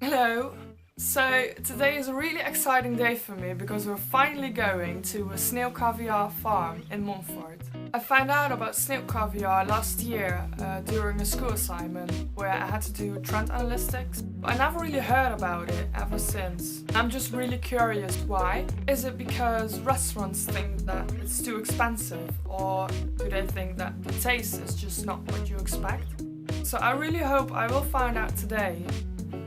Hello! So today is a really exciting day for me because we're finally going to a snail caviar farm in Montfort. I found out about snail caviar last year during a school assignment where I had to do trend analytics, but I never really heard about it ever since. I'm just really curious why. Is it because restaurants think that it's too expensive, or do they think that the taste is just not what you expect? So I really hope I will find out today.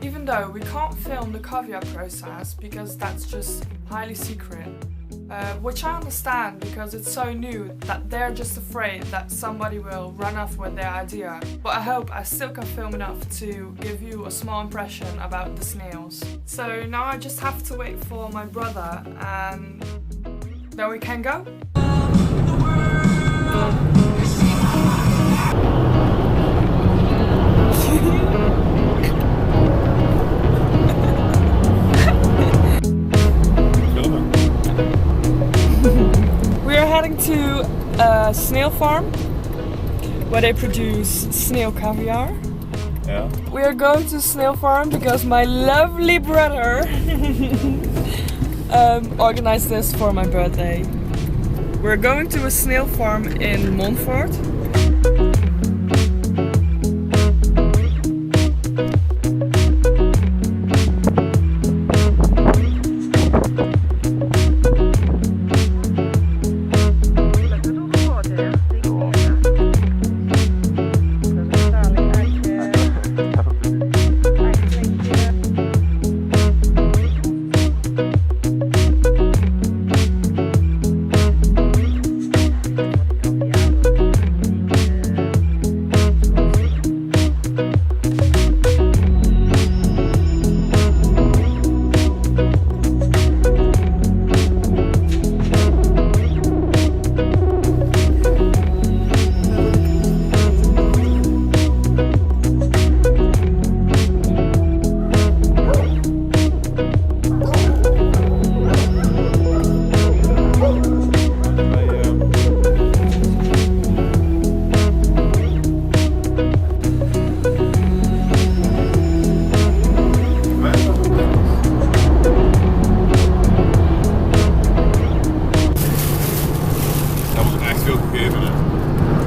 Even though we can't film the caviar process because that's just highly secret, which I understand because it's so new that they're just afraid that somebody will run off with their idea. But I hope I still can film enough to give you a small impression about the snails. So now I just have to wait for my brother and then we can go. Heading to a snail farm where they produce snail caviar. Yeah. We are going to snail farm because my lovely brother organized this for my birthday. We're going to a snail farm in Montfort.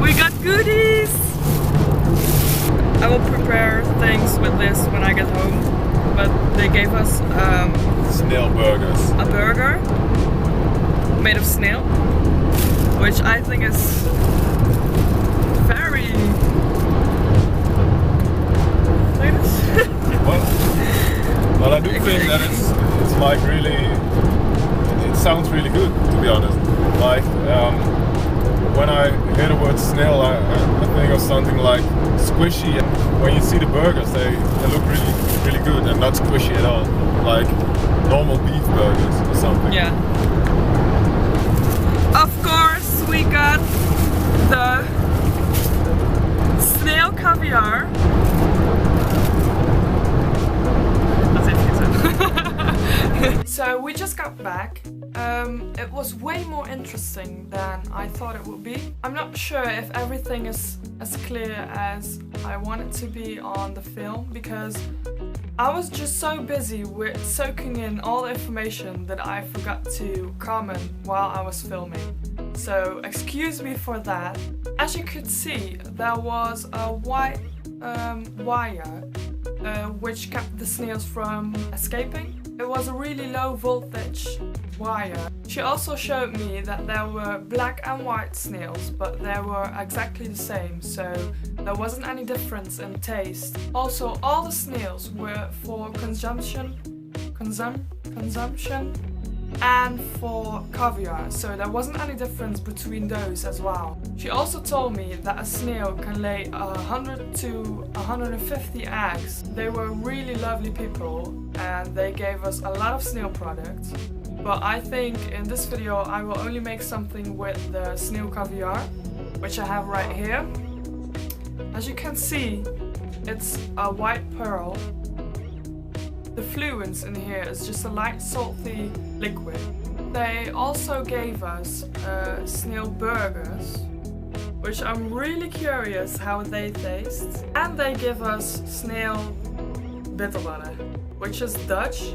We got goodies! I will prepare things with this when I get home, but they gave us snail burgers. A burger made of snail, which I think is very... Well, I do think that it's like really, it sounds really good, to be honest. Like, when I hear the word snail, I think of something like squishy. And when you see the burgers, they look really good and not squishy at all, like normal beef burgers or something. Yeah. Of course, we got the snail caviar. So we just got back. It was way more interesting than I thought it would be. I'm not sure if everything is as clear as I want it to be on the film because I was just so busy with soaking in all the information that I forgot to comment while I was filming. So excuse me for that. As you could see, there was a white wire which kept the snails from escaping. It was a really low voltage wire. She also showed me that there were black and white snails, but they were exactly the same, so there wasn't any difference in taste. Also, all the snails were for consumption and for caviar, so there wasn't any difference between those as well. She also told me that a snail can lay 100 to 150 eggs. They were really lovely people and they gave us a lot of snail products. But I think in this video I will only make something with the snail caviar, which I have right here. As you can see, it's a white pearl. The fluence in here is just a light salty liquid. They also gave us snail burgers, which I'm really curious how they taste. And they give us snail bitterballen, which is Dutch.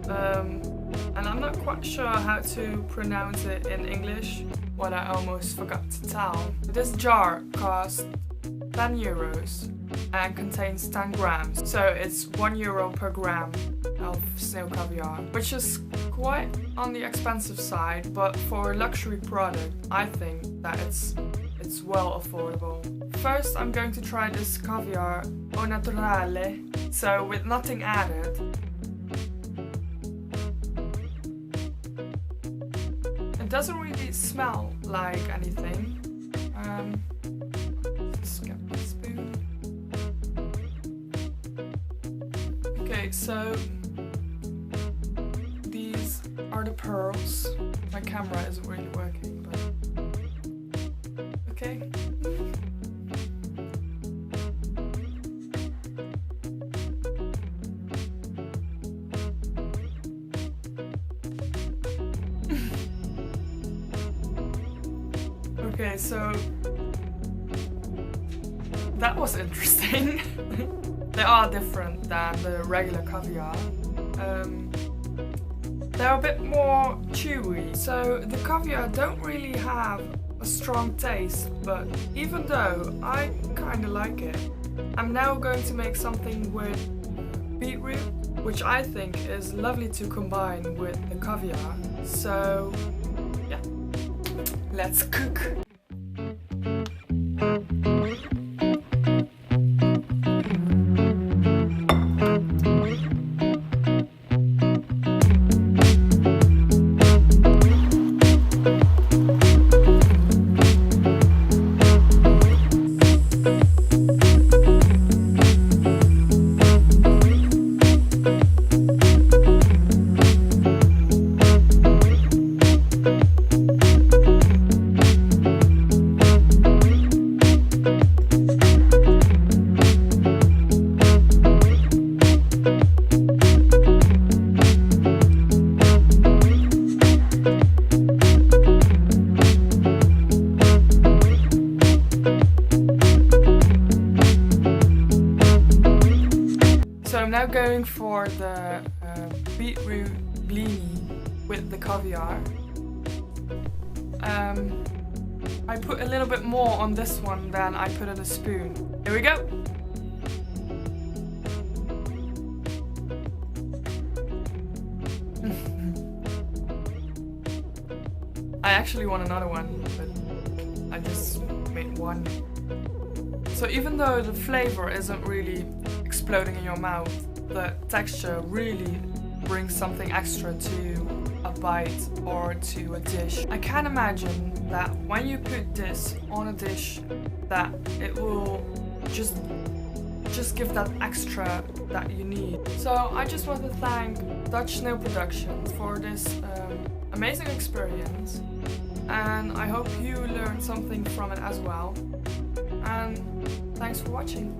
And I'm not quite sure how to pronounce it in English, what I almost forgot to tell. This jar costs 10 euros and contains 10 grams, so it's 1 euro per gram of snail caviar, which is quite on the expensive side, but for a luxury product, I think that it's well affordable. First, I'm going to try this caviar au naturale, so with nothing added. It doesn't really smell like anything. Just get my spoon. Okay, so these are the pearls. My camera isn't really working, but okay. Okay, so that was interesting. They are different than the regular caviar. They're a bit more chewy, so the caviar don't really have a strong taste, but even though I kinda like it, I'm now going to make something with beetroot, which I think is lovely to combine with the caviar. So yeah, let's cook. I'm now going for the beetroot blini with the caviar. I put a little bit more on this one than I put in a spoon. Here we go! I actually want another one, but I just made one. So even though the flavor isn't really exploding in your mouth, the texture really brings something extra to a bite or to a dish. I can imagine that when you put this on a dish, that it will just give that extra that you need. So I just want to thank Dutch Snail Productions for this amazing experience, and I hope you learned something from it as well. And thanks for watching.